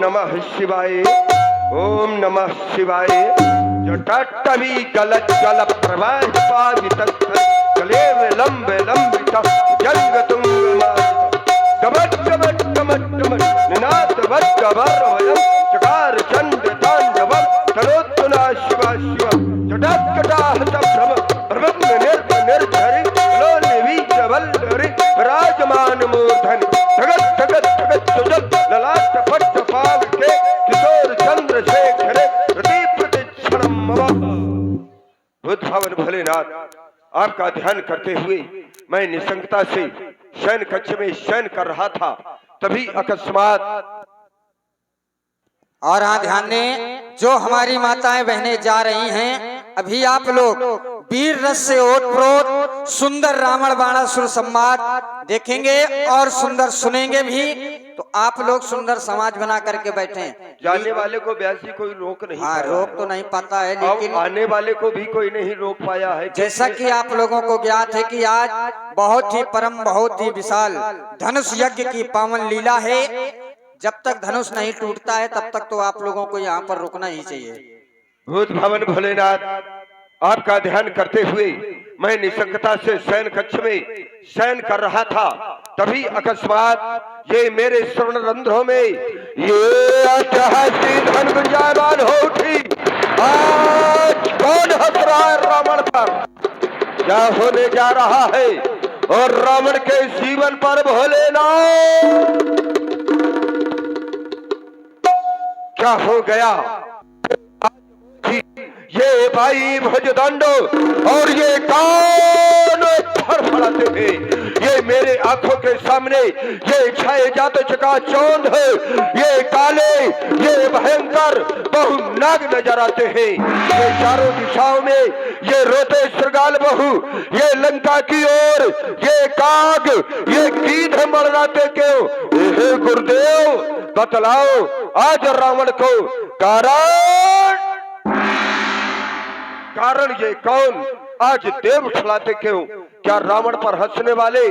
नमः शिवाय, ओम नमः शिवाय। जटाटवी गलत जल प्रवाह पावित कले विलंब लंबित जंग तुंग गमट गमट गमट गमट निनाद वट गवर्वयम चकार चंड तांडवम तरोत्तुना शिवा शिव जटाकटाहत भ्रम भ्रम निर्धरि लोलिवी जवल्लरि विराजमान मूर्धनि धगत धगत धगत सुजल ललाट पट्ट पाव के किशोर चंद्रशेखर बुद्ध भवन भोलेनाथ, आपका ध्यान करते हुए मैं निसंगता से शयन कक्ष में शयन कर रहा था, तभी अकस्मात। और हाँ ध्यान दें, जो हमारी माताएं बहनें जा रही हैं, अभी आप लोग वीर रस से ओतप्रोत सुंदर रावण बाणासुर संवाद देखेंगे और सुंदर सुनेंगे भी। तो आप लोग सुंदर समाज बना करके बैठे। जाने वाले को व्यासी कोई रोक नहीं, हाँ रोक तो नहीं पाता है, लेकिन आने वाले को भी कोई नहीं रोक पाया है। जैसा कि आप लोगों को ज्ञात है कि आज बहुत ही परम बहुत ही विशाल धनुष यज्ञ की पावन लीला है। जब तक धनुष नहीं टूटता है तब तक तो आप लोगों को यहाँ पर रुकना ही चाहिए। भूत भवन भोलेनाथ, आपका ध्यान करते हुए मैं निसंगता से शयन कक्ष में शयन कर रहा था, तभी अकस्मात ये मेरे श्रवण रंध्रों में ये ऐतिहासिक धन गुंजायमान हो उठी। आज कौन हंस रहा है रावण पर? क्या होने जा रहा है और रावण के जीवन पर भोलेनाथ क्या हो गया? ये भाई भजदंडो और ये कान फड़फड़ाते थे, ये मेरे आंखों के सामने ये छाए जाते चकाचौंध है, ये काले ये भयंकर बहु नाग नजर आते हैं। ये चारों दिशाओं में ये रोते श्रृगाल बहु, ये लंका की ओर ये काग ये गीध मड़राते क्यों? हे गुरुदेव बतलाओ आज रावण को कारण ये कौन? आज देव उछलाते क्यों? क्या रावण पर हंसने वाले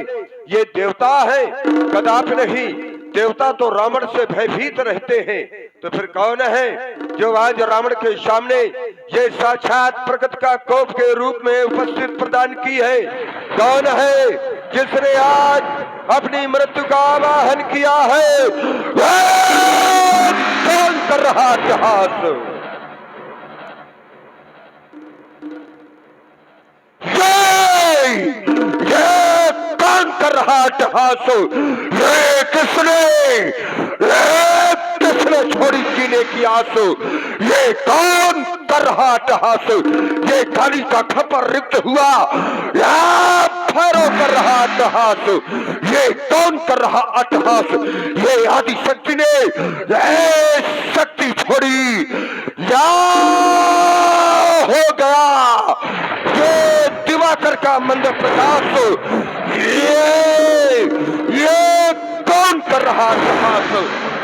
ये देवता है? कदापि नहीं, देवता तो रावण से भयभीत रहते हैं। तो फिर कौन है जो आज रावण के सामने ये साक्षात प्रकृति का कोप के रूप में उपस्थित प्रदान की है? कौन है जिसने आज अपनी मृत्यु का आवाहन किया है? कौन कर रहा इतिहास? ये कौन कर रहा इतिहास? ये किसने छोड़ी जीने की आंसू? ये कौन कर रहा इतिहास? ये खाली का खपर रिक्त हुआ या फैरो कर रहा इतिहास? ये कौन कर रहा इतिहास? ये आदि शक्ति ने शक्ति छोड़ी या हो गया ये दिवाकर का मंद प्रकाश? ये कौन कर रहा अट्टहास?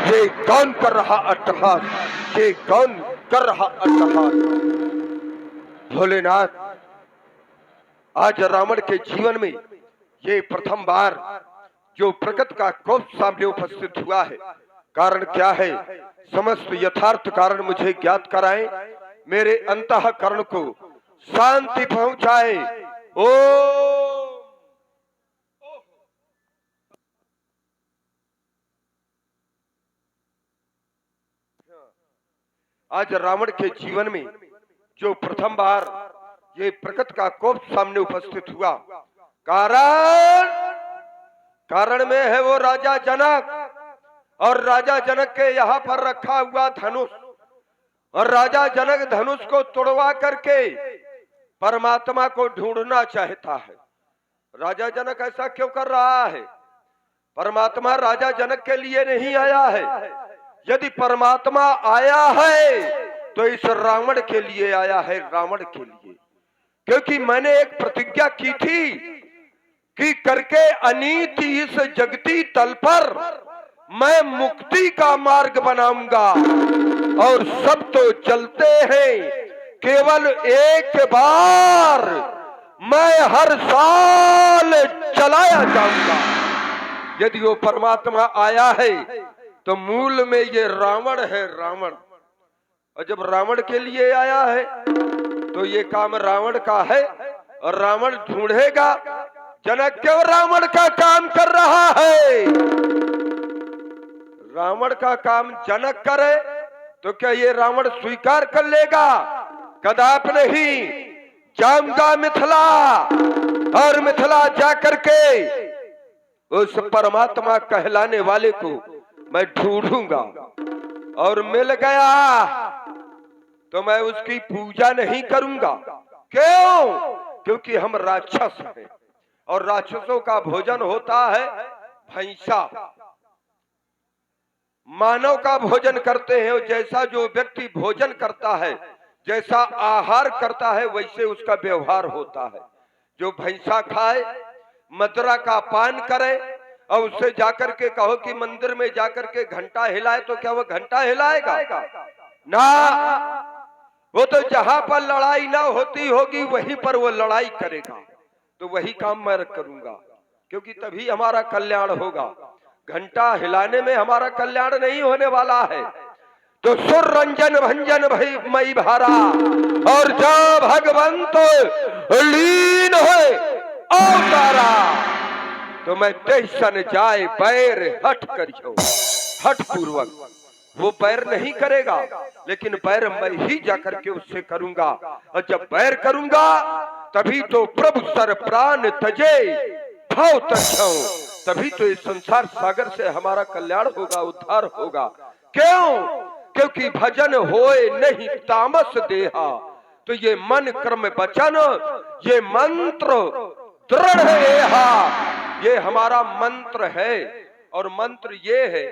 ये कौन कर रहा अट्टहास? ये कौन कर रहा अट्टहास? भोलेनाथ, आज रावण के जीवन में ये प्रथम बार जो प्रकृति का कोप सामने उपस्थित हुआ है। कारण क्या है? समस्त यथार्थ कारण मुझे ज्ञात कराएं, मेरे अंतःकरण को शांति पहुंचाए। ओ आज रावण के जीवन में जो प्रथम बार ये प्रकृति का कोप सामने उपस्थित हुआ, कारण में है वो राजा जनक, और राजा जनक के यहाँ पर रखा हुआ धनुष, और राजा जनक धनुष को तोड़वा करके परमात्मा को ढूंढना चाहता है। राजा जनक ऐसा क्यों कर रहा है? परमात्मा राजा जनक के लिए नहीं आया है। यदि परमात्मा आया है तो इस रावण के लिए आया है, रावण के लिए। क्योंकि मैंने एक प्रतिज्ञा की थी कि करके अनीति इस जगती तल पर मैं मुक्ति का मार्ग बनाऊंगा, और सब तो चलते हैं, केवल एक बार मैं हर साल चलाया जाऊंगा। यदि वो परमात्मा आया है तो मूल में ये रावण है, रावण। और जब रावण के लिए आया है तो ये काम रावण का है और रावण ढूंढेगा। जनक क्यों रावण का काम कर रहा है? रावण का काम जनक करे तो क्या ये रावण स्वीकार कर लेगा? कदापि नहीं। जाऊंगा मिथिला और मिथिला जाकर के उस परमात्मा कहलाने वाले को मैं ढूंढूंगा और मिल गया तो मैं उसकी पूजा नहीं करूंगा। क्यों? क्योंकि हम राक्षस हैं और राक्षसों का भोजन होता है भैंसा। मानव का भोजन करते हैं और जैसा जो व्यक्ति भोजन करता है, जैसा आहार करता है, वैसे उसका व्यवहार होता है। जो भैंसा खाए, मदिरा का पान करे और उससे जाकर के कहो कि मंदिर में जाकर के घंटा हिलाए, तो क्या वो घंटा हिलाएगा? ना, वो तो जहां पर लड़ाई ना होती होगी वहीं पर वो लड़ाई करेगा। तो वही काम मैं करूंगा, क्योंकि तभी हमारा कल्याण होगा। घंटा हिलाने में हमारा कल्याण नहीं होने वाला है। तो सुर रंजन भंजन भई मई भारा, और जब भगवंत लीन है अवतारा, तो मैं तेसन जाए पैर हट करियो। हट पूर्वक वो पैर नहीं करेगा, लेकिन पैर मैं ही जाकर के उससे करूंगा। और जब पैर करूंगा तभी तो प्रभु सर प्राण तजे भाव तछो, तभी तो इस संसार सागर से हमारा कल्याण होगा, उद्धार होगा। क्यों? क्योंकि भजन होए नहीं तामस देहा। तो ये मन कर्म वचन, ये मंत्र दृढ़ है, ये हमारा मंत्र है। और मंत्र ये है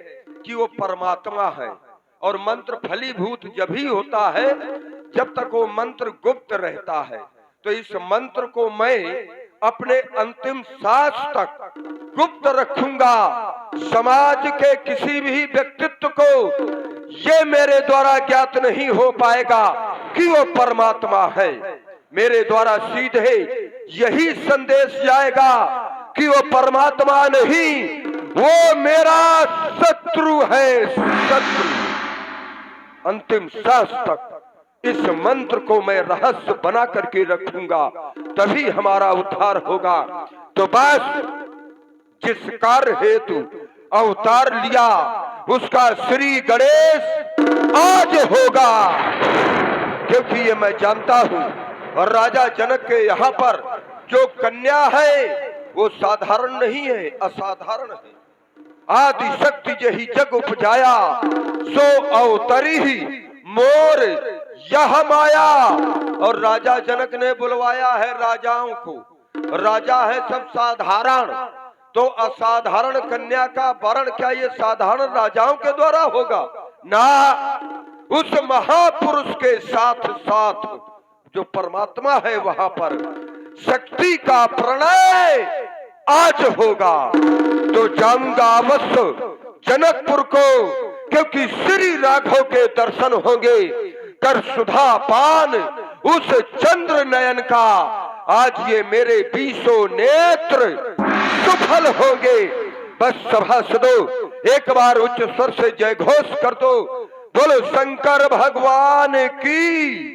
कि वो परमात्मा है। और मंत्र फलीभूत जब ही होता है जब तक वो मंत्र गुप्त रहता है। तो इस मंत्र को मैं अपने अंतिम सांस तक गुप्त रखूंगा। समाज के किसी भी व्यक्तित्व को ये मेरे द्वारा ज्ञात नहीं हो पाएगा कि वो परमात्मा है। मेरे द्वारा सीधे यही संदेश जाएगा कि वो परमात्मा नहीं, वो मेरा शत्रु है, शत्रु। अंतिम सांस तक इस मंत्र को मैं रहस्य बना करके रखूंगा, तभी हमारा उद्धार होगा। तो बस जिस कार्य हेतु अवतार लिया उसका श्री गणेश आज होगा, क्योंकि ये मैं जानता हूं। और राजा जनक के यहाँ पर जो कन्या है वो साधारण नहीं है, असाधारण है। आदि शक्ति जही जग उपजाया, सो अवतरी ही मोर यह माया। और राजा जनक ने बुलवाया है राजाओं को। राजा है सब साधारण, तो असाधारण कन्या का वरण क्या ये साधारण राजाओं के द्वारा होगा? ना, उस महापुरुष के साथ साथ जो परमात्मा है वहां पर शक्ति का प्रणय आज होगा। तो जाऊंगा अवश्य जनकपुर को, क्योंकि श्री राघव के दर्शन होंगे। कर सुधा पान उस चंद्र नयन का, आज ये मेरे 20 नेत्र सुफल होंगे। बस सभासदों एक बार उच्च स्वर से जय घोष कर दो। बोलो शंकर भगवान की।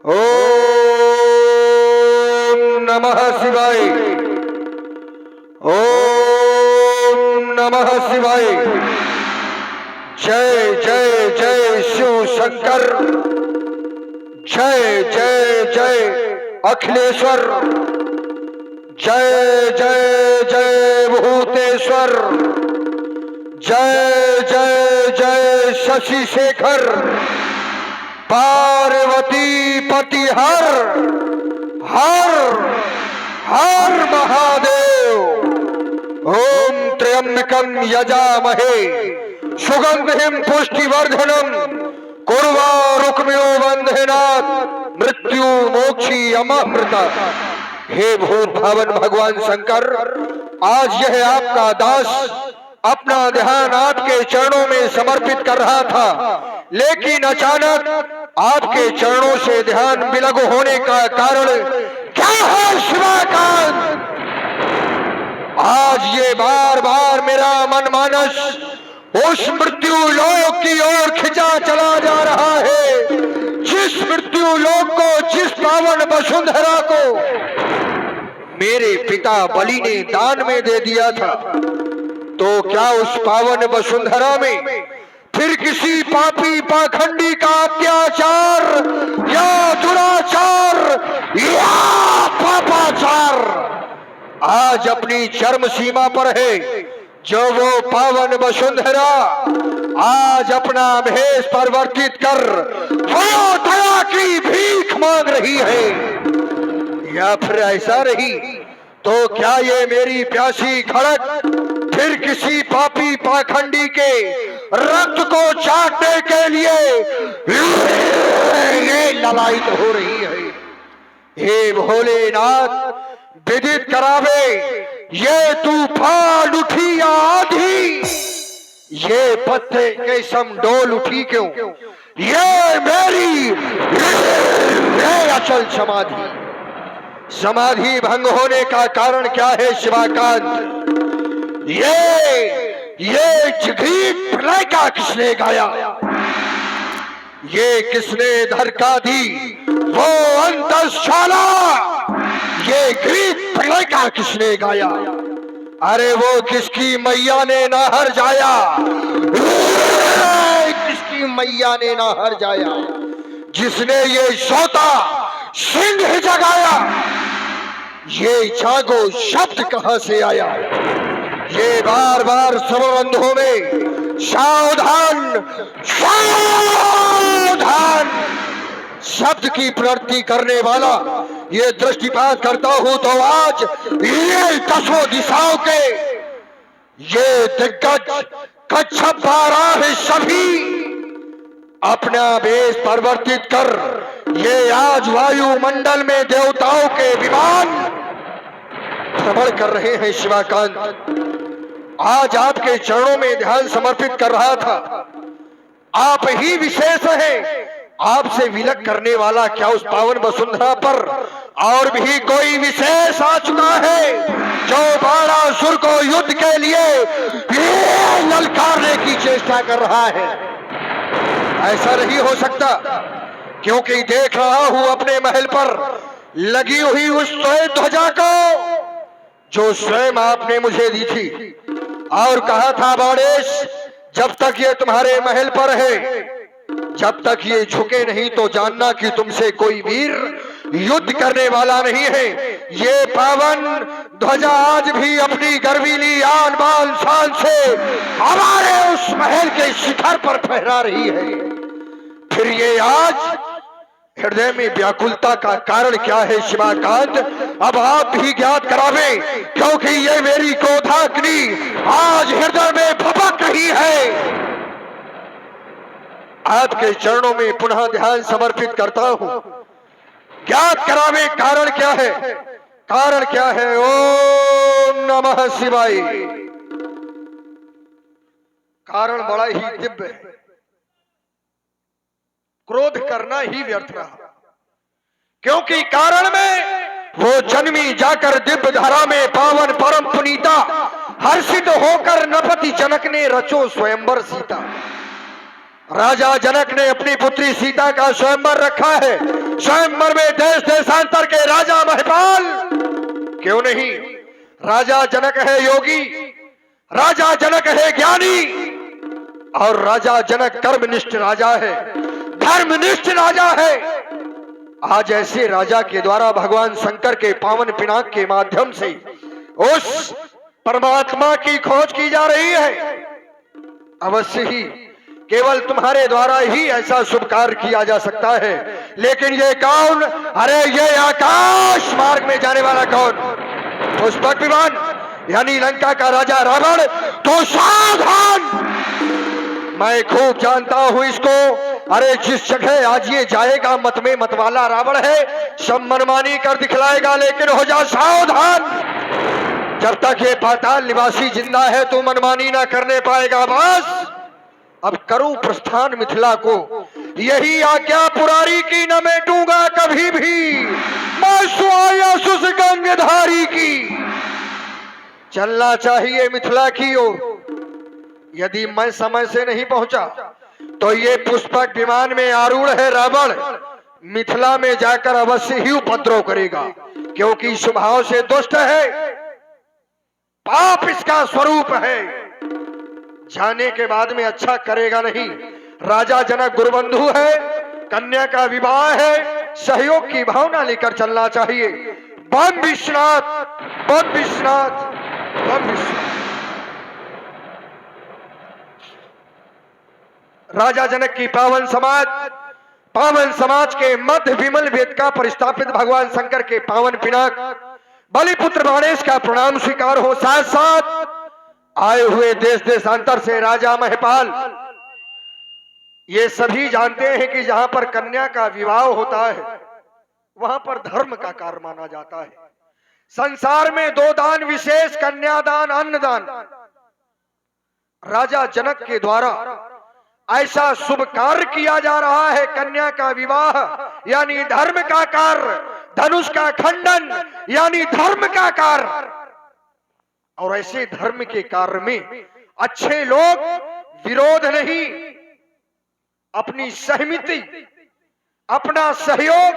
ओम नमः शिवाय, ओम नमः शिवाय। जय जय जय शिव शंकर, जय जय जय अखिलेश्वर, जय जय जय भूतेश्वर, जय जय जय शशि शेखर, पार्वती पति हर हर हर महादेव। ओम त्र्यंबकं यजामहे सुगंधिं पुष्टिवर्धनम, कुर्वारुकमिव बंधनात् मृत्यु मोक्षी अमृत। हे भूत भावन भगवान शंकर, आज यह आपका दास अपना ध्यान आपके चरणों में समर्पित कर रहा था, लेकिन अचानक आपके चरणों से ध्यान विलग होने का कारण क्या है शिवाकांत? आज ये बार बार मेरा मन मानस उस मृत्यु लोक की ओर खिंचा चला जा रहा है, जिस मृत्यु लोक को, जिस पावन वसुंधरा को मेरे पिता बलि ने दान में दे दिया था। तो क्या उस पावन वसुंधरा में फिर किसी पापी पाखंडी का अत्याचार या दुराचार या पापाचार आज अपनी चरम सीमा पर है? जो वो पावन वसुंधरा आज अपना भेष परिवर्तित कर वो दया की भीख मांग रही है, या फिर ऐसा रही तो क्या ये मेरी प्यासी खड़क फिर किसी पापी पाखंडी के रक्त को चाटने के लिए ये ललायित हो रही है? हे भोलेनाथ, विदित करावे, ये तूफान उठी या आंधी, ये पत्ते के सम डोल उठी क्यों? ये मेरी ये अचल समाधि भंग होने का कारण क्या है शिवाकांत? ये जिघी प्रलय का किसने गाया? ये किसने धरका दी वो अंतशाला? ये गीत प्रलय का किसने गाया? अरे वो किसकी मैया ने ना हर जाया? किसकी मैया ने ना हर जाया? जिसने ये सोता सिंह जगाया? ये जागो शब्द कहां से आया? ये बार बार समबंधों में सावधान सावधान शब्द की प्रवृत्ति करने वाला ये दृष्टिपात करता हूं तो आज ये दसों दिशाओं के ये दिग्गज कच्छप बाराह सभी अपना वेश परिवर्तित कर ये आज वायुमंडल में देवताओं के विमान भ्रमण कर रहे हैं शिवाकांत। आज आपके चरणों में ध्यान समर्पित कर रहा था। आप ही विशेष हैं, आपसे विलग करने वाला क्या उस पावन वसुंधरा पर और भी कोई विशेष आ चुका है जो बाणासुर को युद्ध के लिए ललकारने की चेष्टा कर रहा है? ऐसा नहीं हो सकता, क्योंकि देख रहा हूं अपने महल पर लगी हुई उस श्वेत ध्वजा को जो स्वयं आपने मुझे दी थी और कहा था बाणेश, जब तक ये तुम्हारे महल पर है, जब तक ये झुके नहीं तो जानना कि तुमसे कोई वीर युद्ध करने वाला नहीं है। ये पावन ध्वजा आज भी अपनी गर्वीली आन बान शान से हमारे उस महल के शिखर पर फहरा रही है। फिर ये आज हृदय में व्याकुलता का कारण क्या है शिवाकांत? अब आप भी ज्ञात करावे, क्योंकि ये मेरी क्रोधाग्नि आज हृदय में भभक रही है। आपके चरणों में पुनः ध्यान समर्पित करता हूं, ज्ञात करावे कारण क्या है? कारण क्या है? ओम नमः शिवाय। कारण बड़ा ही दिव्य है, क्रोध करना ही व्यर्थ रहा, क्योंकि कारण में वो जन्मी जाकर दिव्य धारा में पावन परम पुनीता हर्षित होकर नपति जनक ने रचो स्वयंवर सीता। राजा जनक ने अपनी पुत्री सीता का स्वयंवर रखा है। स्वयंवर में देश देशांतर के राजा महिपाल क्यों नहीं? राजा जनक है योगी, राजा जनक है ज्ञानी और राजा जनक कर्मनिष्ठ राजा है, धर्मनिष्ठ राजा है। आज ऐसे राजा के द्वारा भगवान शंकर के पावन पिनाक के माध्यम से उस परमात्मा की खोज की जा रही है। अवश्य ही केवल तुम्हारे द्वारा ही ऐसा शुभ कार्य किया जा सकता है, लेकिन ये कौन? अरे ये आकाश मार्ग में जाने वाला कौन? पुष्पक विमान यानी लंका का राजा रावण। तो सावधान, मैं खूब जानता हूं इसको। अरे जिस जगह आज ये जाएगा मत में मतवाला रावण है, सब मनमानी कर दिखलाएगा, लेकिन हो जा सावधान। जब तक ये पाताल निवासी जिंदा है तो मनमानी ना करने पाएगा। बस अब करूं प्रस्थान मिथिला को, यही आज्ञा पुरारी की न मेटूंगा कभी भी, मैं सुआया सुस गंगधारी की। चलना चाहिए मिथिला की ओर। यदि मैं समय से नहीं पहुंचा तो ये पुष्पक विमान में आरूढ़ है रावण, मिथिला में जाकर अवश्य ही उपद्रव करेगा, क्योंकि स्वभाव से दुष्ट है, पाप इसका स्वरूप है। जाने के बाद में अच्छा करेगा नहीं। राजा जनक गुरुबंधु है, कन्या का विवाह है, सहयोग की भावना लेकर चलना चाहिए। बम विश्वनाथ, बम विश्वनाथ, बम विश्वनाथ। राजा जनक की पावन समाज के मध्य विमल वेद का परिस्थापित भगवान शंकर के पावन पिनाक बलिपुत्र गणेश का प्रणाम स्वीकार हो। साथ साथ आए हुए देश देशांतर से राजा महपाल, ये सभी जानते हैं कि जहां पर कन्या का विवाह होता है वहां पर धर्म का कार्य माना जाता है। संसार में दो दान विशेष, कन्यादान, अन्नदान। राजा जनक के द्वारा ऐसा शुभ कार्य किया जा रहा है, कन्या का विवाह यानी धर्म का कार्य, धनुष का खंडन यानी धर्म का कार्य। और ऐसे धर्म के कार्य में अच्छे लोग विरोध नहीं, अपनी सहमति, अपना सहयोग,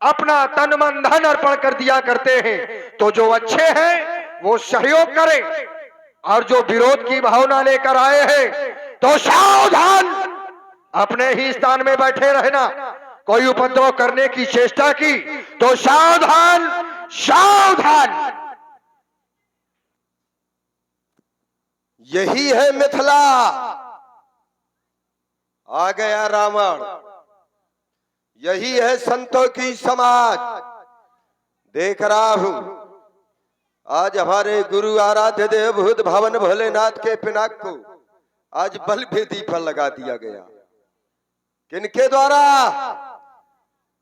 अपना तन मन धन अर्पण कर दिया करते हैं। तो जो अच्छे हैं वो सहयोग करें, और जो विरोध की भावना लेकर आए हैं तो सावधान, अपने ही स्थान में बैठे रहना। कोई उपद्रव करने की चेष्टा की तो सावधान, सावधान। यही है मिथिला। आ गया रावण, यही है संतों की समाज। देख रहा हूं आज हमारे गुरु आराध्य देवभूत भवन भोलेनाथ के पिनाक को आज बल भेदी पर लगा दिया गया। किनके द्वारा?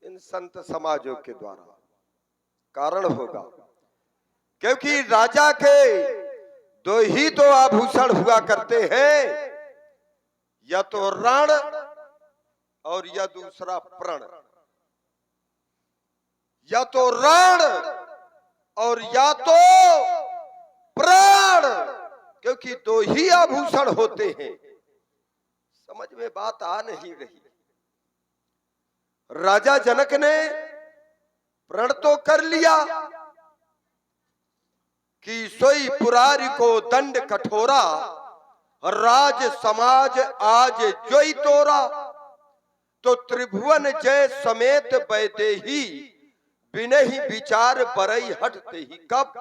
इन संत समाजों के द्वारा। कारण होगा क्योंकि राजा के दो ही तो आभूषण हुआ करते हैं, या तो रण और या दूसरा प्रण। या तो रण और या तो प्राण, क्योंकि दो ही आभूषण होते हैं। समझ में बात आ नहीं रही। राजा जनक ने प्रण तो कर लिया कि सोई पुरारी को दंड कठोरा, राज समाज आज जोई तोरा। तो त्रिभुवन जय समेत बैदेही, बिनहि विचार बरई हटते ही। कब?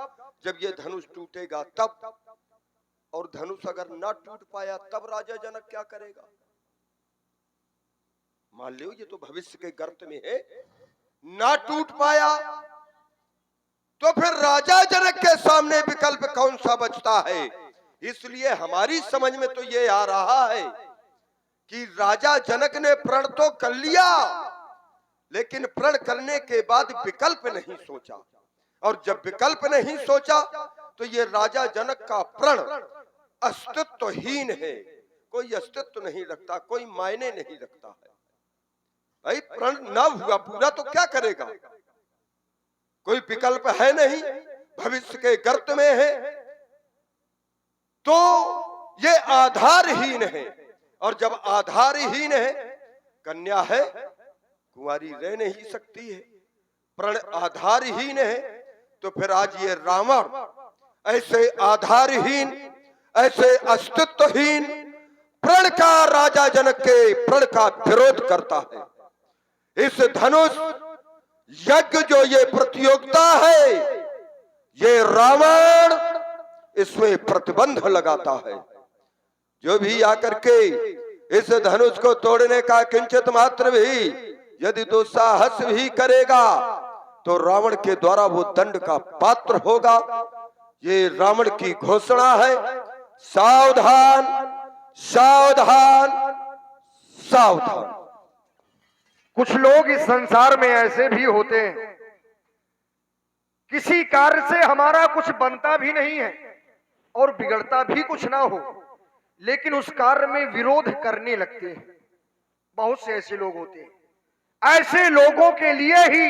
जब ये धनुष टूटेगा तब। और धनुष अगर ना टूट पाया तब राजा जनक क्या करेगा? मान लो ये तो भविष्य के गर्त में है, ना टूट पाया तो फिर राजा जनक के सामने विकल्प कौन सा बचता है? इसलिए हमारी समझ में तो ये आ रहा है कि राजा जनक ने प्रण तो कर लिया, लेकिन प्रण करने के बाद विकल्प नहीं सोचा। और जब विकल्प नहीं सोचा तो ये राजा जनक का प्रण अस्तित्वहीन है, कोई अस्तित्व नहीं रखता, कोई मायने नहीं रखता है। भाई प्रण ना हुआ पूरा तो क्या करेगा? कोई विकल्प है नहीं, भविष्य के गर्त में है, तो ये आधारहीन है। और जब आधारहीन है, कन्या है, कुंवारी रह नहीं सकती है, प्रण आधारहीन है, तो फिर आज ये रावण ऐसे आधारहीन, ऐसे अस्तित्वहीन प्रण का, राजा जनक के प्रण का विरोध करता है। इस धनुष यज्ञ जो ये प्रतियोगिता है, ये रावण इसमें प्रतिबंध लगाता है। जो भी आकर के इस धनुष को तोड़ने का किंचित मात्र भी यदि दुस्साहस भी करेगा तो रावण के द्वारा वो दंड का पात्र होगा। ये रावण की घोषणा है। सावधान, सावधान, सावधान। कुछ लोग इस संसार में ऐसे भी होते हैं, किसी कार्य से हमारा कुछ बनता भी नहीं है और बिगड़ता भी कुछ ना हो, लेकिन उस कार्य में विरोध करने लगते हैं। बहुत से ऐसे लोग होते हैं। ऐसे लोगों के लिए ही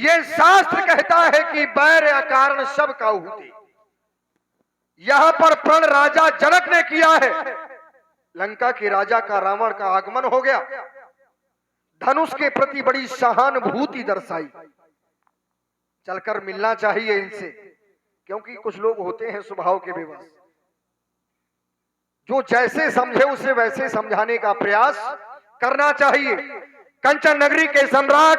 ये शास्त्र कहता है कि बैर अकारण सब काऊ होते। यहां पर प्रण राजा जनक ने किया है। लंका के राजा का रावण का आगमन हो गया, धनुष के प्रति बड़ी सहानुभूति दर्शाई। चलकर मिलना चाहिए इनसे, क्योंकि कुछ लोग होते हैं स्वभाव के बेबस, जो जैसे समझे उसे वैसे समझाने का प्रयास करना चाहिए। कंचन नगरी के सम्राट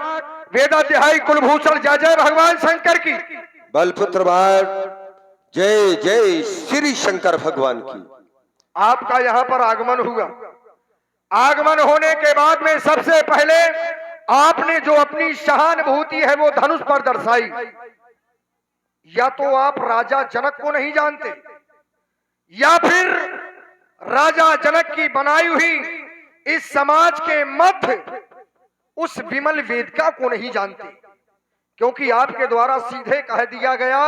वेदाध्यायी कुलभूषण जय जय भगवान शंकर की। बलपुत्र भाट जय जय श्री शंकर भगवान की। आपका यहां पर आगमन हुआ। आगमन होने के बाद में सबसे पहले आपने जो अपनी सहानुभूति है वो धनुष पर दर्शाई। या तो आप राजा जनक को नहीं जानते, या फिर राजा जनक की बनाई हुई इस समाज के मध्य उस विमल वेदिका को नहीं जानते, क्योंकि आपके द्वारा सीधे कह दिया गया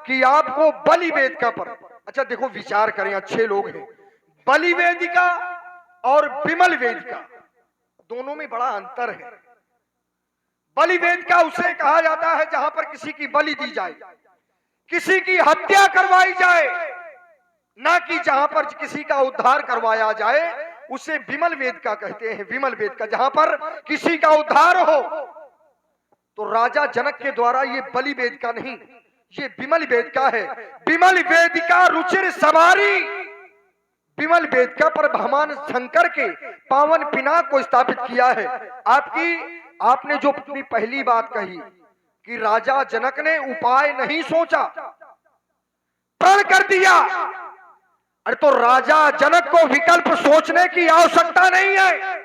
कि आपको बलि वेदिका पर। अच्छा देखो, विचार करें, अच्छे लोग हैं। बलि वेदिका और विमल वेदिका दोनों में बड़ा अंतर है। बलि वेदिका उसे कहा जाता है जहां पर किसी की बलि दी जाए, किसी की हत्या करवाई जाए, ना कि जहां पर किसी का उद्धार करवाया जाए उसे विमल वेदिका कहते हैं। विमल वेदिका जहां पर किसी का उद्धार हो। तो राजा जनक के द्वारा ये बलि वेदिका नहीं, ये विमल वेदिका है। विमल वेदिका रुचिर सवारी। विमल वेदिका पर भगवान शंकर के पावन पिनाक को स्थापित किया है। आपने जो अपनी पहली बात कही कि राजा जनक ने उपाय नहीं सोचा, प्रण कर दिया। अरे तो राजा जनक को विकल्प सोचने की आवश्यकता नहीं है,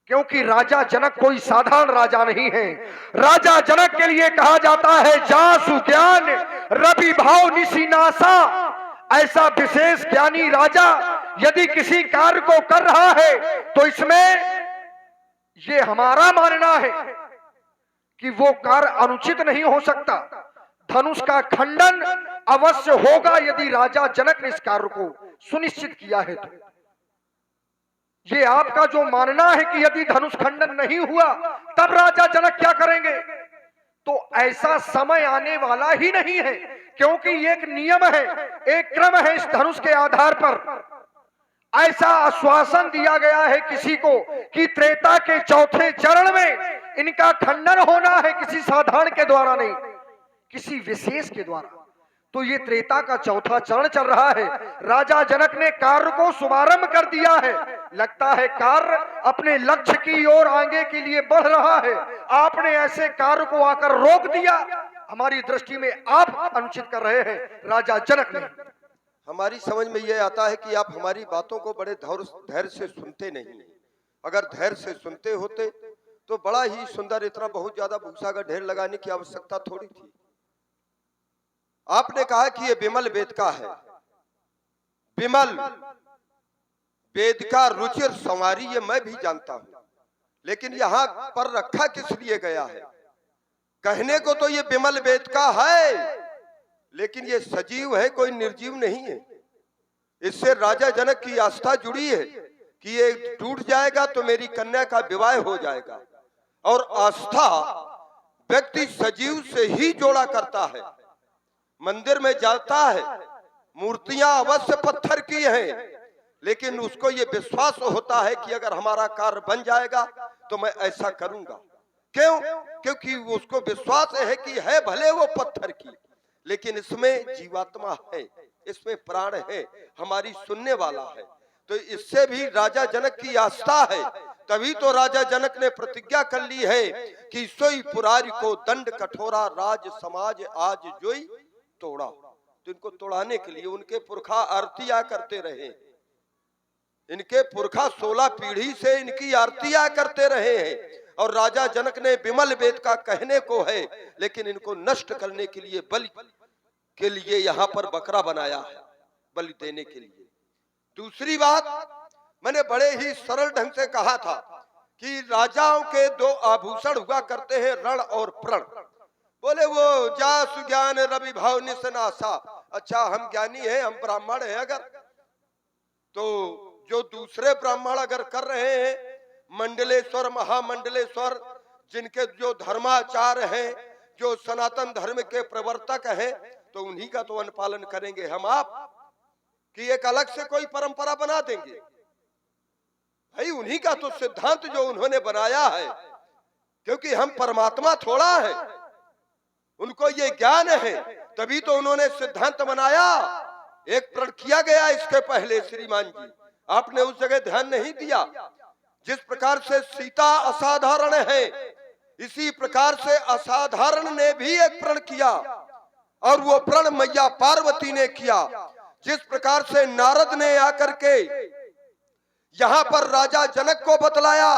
क्योंकि राजा जनक कोई साधारण राजा नहीं है। राजा जनक के लिए कहा जाता है जासु ज्ञान रवि भाव निशिनासा। ऐसा विशेष ज्ञानी राजा यदि किसी कार्य को कर रहा है तो इसमें ये हमारा मानना है कि वो कार्य अनुचित नहीं हो सकता। धनुष का खंडन अवश्य होगा यदि राजा जनक ने इस कार्य को सुनिश्चित किया है तो। ये आपका जो मानना है कि यदि धनुष खंडन नहीं हुआ तब राजा जनक क्या करेंगे, तो ऐसा समय आने वाला ही नहीं है, क्योंकि एक नियम है, एक क्रम है। इस धनुष के आधार पर ऐसा आश्वासन दिया गया है किसी को कि त्रेता के चौथे चरण में इनका खंडन होना है, किसी साधारण के द्वारा नहीं, किसी विशेष के द्वारा। तो ये त्रेता का चौथा चरण चल रहा है। राजा जनक ने कार्य को शुभारंभ कर दिया है। लगता है कार्य अपने लक्ष्य की ओर आगे के लिए बढ़ रहा है, आपने ऐसे कार्य को आकर रोक दिया। हमारी दृष्टि में आप अनुचित कर रहे हैं। राजा जनक ने, हमारी समझ में यह आता है कि आप हमारी बातों को बड़े धैर्य से सुनते नहीं। अगर धैर्य से सुनते होते तो बड़ा ही सुंदर, इतना बहुत ज्यादा भूसा का ढेर लगाने की आवश्यकता थोड़ी थी। आपने कहा कि ये विमल वेदिका है। विमल वेदिका रुचिर संवारी, ये मैं भी जानता हूं, लेकिन यहां पर रखा किस लिए गया है? कहने को तो ये विमल वेदिका है, लेकिन ये सजीव है, कोई निर्जीव नहीं है। इससे राजा जनक की आस्था जुड़ी है कि ये टूट जाएगा तो मेरी कन्या का विवाह हो जाएगा। और आस्था व्यक्ति सजीव से ही जोड़ा करता है। मंदिर में जाता है, मूर्तियां अवश्य पत्थर की हैं, लेकिन उसको ये विश्वास होता है कि अगर हमारा कार्य बन जाएगा तो मैं ऐसा करूंगा। क्यों? क्योंकि उसको विश्वास है कि है भले वो पत्थर की, लेकिन इसमें जीवात्मा है, इसमें प्राण है, हमारी सुनने वाला है। तो इससे भी राजा जनक की आस्था है। तभी तो राजा जनक ने प्रतिज्ञा कर ली है कि सोई पुरारी को दंड कठोरा राज समाज आज जोई तोड़ा। तो इनको तोड़ाने के लिए उनके पुरखा आरतियां करते रहे। इनके पुरखा 16 पीढ़ी से इनकी आरतियां करते रहे हैं। और राजा जनक ने विमल वेदिका कहने को है, लेकिन इनको नष्ट करने के लिए बलि के लिए यहाँ पर बकरा बनाया है, बलि देने के लिए। दूसरी बात, मैंने बड़े ही सरल ढंग से कहा था कि राजाओं के 2 आभूषण हुआ करते हैं, रण और प्रण। बोले वो जासु ज्ञान रवि भाव निसनासा। अच्छा, हम ज्ञानी हैं, हम ब्राह्मण हैं, अगर तो जो दूसरे ब्राह्मण अगर कर रहे हैं, मंडलेश्वर महामंडलेश्वर जिनके जो धर्माचार हैं, जो सनातन धर्म के प्रवर्तक हैं, तो उन्हीं का तो अनुपालन करेंगे हम आप, कि एक अलग से कोई परंपरा बना देंगे? भाई उन्हीं का तो सिद्धांत जो उन्होंने बनाया है, क्योंकि हम परमात्मा थोड़ा है, उनको ये ज्ञान है, तभी तो उन्होंने सिद्धांत बनाया। एक प्रण किया गया इसके पहले श्रीमान जी, आपने उस जगह ध्यान नहीं दिया। जिस प्रकार से सीता असाधारण है, इसी प्रकार से असाधारण ने भी एक प्रण किया, और वो प्रण मैया पार्वती ने किया। जिस प्रकार से नारद ने आकर के यहाँ पर राजा जनक को बतलाया,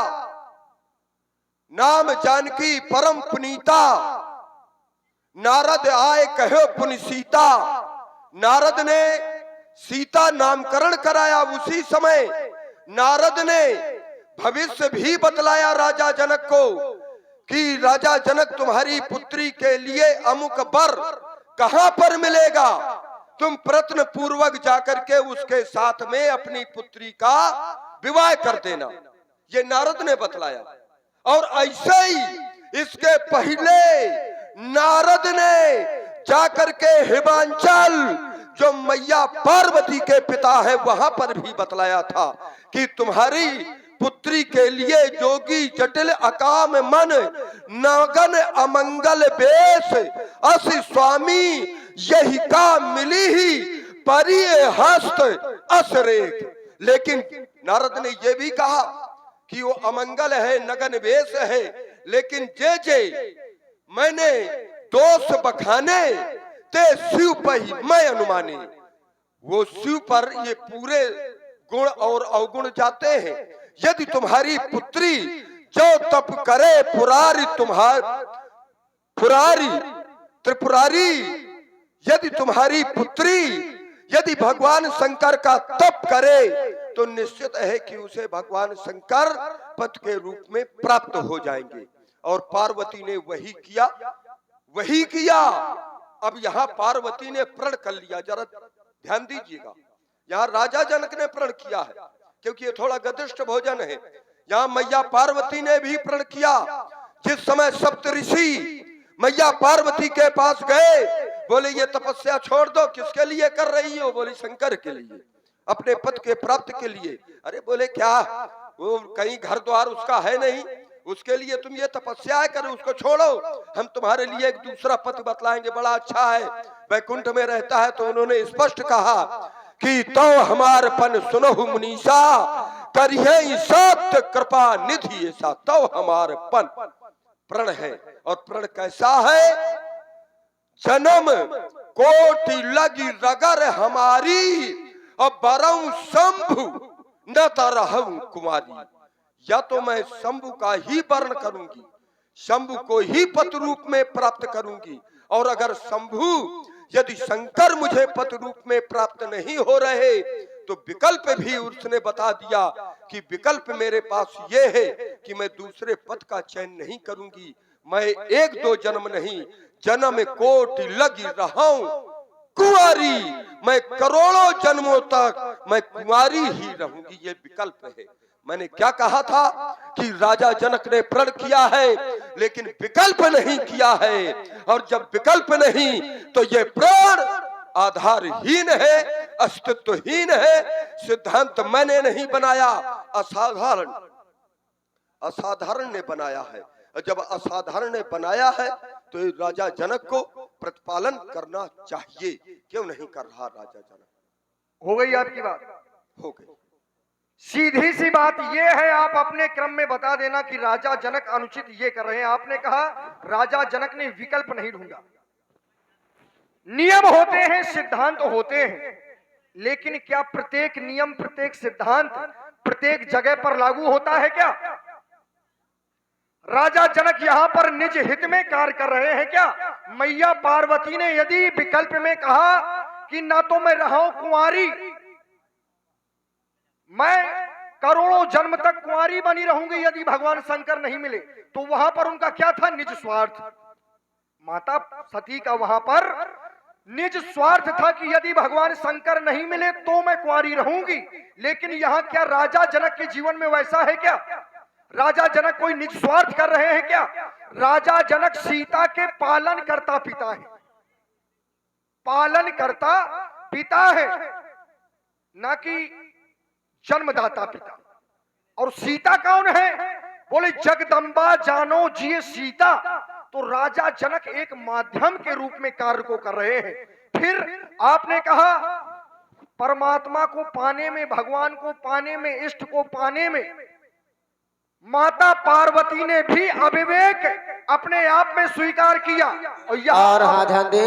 नाम जानकी परम पुनीता, नारद आए कहो पुनि सीता। नारद ने सीता नामकरण कराया, उसी समय नारद ने भविष्य भी बतलाया राजा जनक को कि राजा जनक तुम्हारी पुत्री के लिए अमुक वर कहां पर मिलेगा, तुम प्रयत्न पूर्वक जाकर के उसके साथ में अपनी पुत्री का विवाह कर देना। ये नारद ने बतलाया। और ऐसे ही इसके पहले नारद ने जाकर के हिमांचल, जो मैया पार्वती के पिता है, वहां पर भी बतलाया था कि तुम्हारी पुत्री के लिए जोगी जटिल अकाम मन नागन अमंगल बेश अस स्वामी यही का मिली ही परि हस्त असरेख। लेकिन नारद ने यह भी कहा कि वो अमंगल है, नगन वेश है, लेकिन जे जे मैंने दोष बखाने ते शिव पही मैं अनुमाने। वो शिव पर ये पूरे गुण और अवगुण जाते हैं। यदि तुम्हारी पुत्री जो तप करे पुरारी त्रिपुरारी, यदि तुम्हारी पुत्री यदि भगवान शंकर का तप करे तो निश्चित है कि उसे भगवान शंकर पति के रूप में प्राप्त हो जाएंगे। और पार्वती ने वही किया। अब यहाँ पार्वती ने प्रण कर लिया, जरा ध्यान दीजिएगा। यहाँ राजा जनक ने प्रण किया है, क्योंकि ये थोड़ा गदिष्ट भोजन है। यहाँ मैया पार्वती ने भी प्रण किया। जिस समय सप्तऋषि मैया पार्वती के पास गए, बोले ये तपस्या छोड़ दो, किसके लिए कर रही हो? बोली शंकर के लिए, अपने पति के प्राप्त के लिए। अरे बोले क्या, वो कहीं घर द्वार उसका है नहीं, उसके लिए तुम ये तपस्या करो, उसको छोड़ो, हम तुम्हारे लिए एक दूसरा पति बतलाएंगे, बड़ा अच्छा है, वैकुंठ में रहता है। तो उन्होंने स्पष्ट कहा कि तो हमार पन सुनहु मुनीसा करिए सत्य कृपा निधि ऐसा, तो हमार पन प्रण है। और प्रण कैसा है? जन्म कोटि लगी रगर हमारी और बरऊ शंभु न तरहु कुमारी। या तो मैं शंभु का ही वर्ण करूंगी, शंभु को ही पति रूप में प्राप्त करूंगी, और अगर शंभु यदि शंकर मुझे पति रूप में प्राप्त नहीं हो रहे तो विकल्प भी उसने बता दिया कि विकल्प मेरे पास ये है कि मैं दूसरे पद का चयन नहीं करूंगी। मैं एक दो जन्म नहीं, जन्म कोटि लगी रहूं कुंवारी, मैं करोड़ों जन्मों तक मैं कुंवारी ही रहूंगी। ये विकल्प है। मैंने क्या कहा था कि राजा जनक ने प्रण किया है, लेकिन विकल्प नहीं किया है। और जब विकल्प नहीं तो ये प्रण आधारहीन है, अस्तित्वहीन है। सिद्धांत मैंने नहीं बनाया, असाधारण ने बनाया है। और जब असाधारण ने बनाया है तो राजा जनक को प्रतिपालन करना चाहिए। क्यों नहीं कर रहा राजा जनक? हो गई आपकी बात? हो गई। सीधी सी बात यह है, आप अपने क्रम में बता देना कि राजा जनक अनुचित ये कर रहे हैं। आपने कहा राजा जनक ने विकल्प नहीं ढूंढा। नियम होते हैं, सिद्धांत होते हैं, लेकिन क्या प्रत्येक नियम, प्रत्येक सिद्धांत प्रत्येक जगह पर लागू होता है क्या? राजा जनक यहां पर निज हित में कार्य कर रहे हैं क्या? मैया पार्वती ने यदि विकल्प में कहा कि ना तो मैं रहा कुंवारी, मैं करोड़ों जन्म तक कुंवारी बनी रहूंगी यदि भगवान शंकर नहीं मिले, तो वहां पर उनका क्या था? निज स्वार्थ। माता सती का वहां पर निज स्वार्थ था कि यदि भगवान शंकर नहीं मिले तो मैं कुंवारी रहूंगी। लेकिन यहां क्या राजा जनक के जीवन में वैसा है क्या? राजा जनक कोई निस्वार्थ कर रहे हैं क्या? राजा जनक सीता के पालन करता पिता है, पालन करता पिता है, ना कि जन्मदाता पिता। और सीता कौन है? बोले जगदम्बा जानो जिये सीता। तो राजा जनक एक माध्यम के रूप में कार्य को कर रहे हैं। फिर आपने कहा परमात्मा को पाने में, भगवान को पाने में, इष्ट को पाने में माता पार्वती ने भी अविवेक अपने आप में स्वीकार किया। और हाँ ध्यान दे,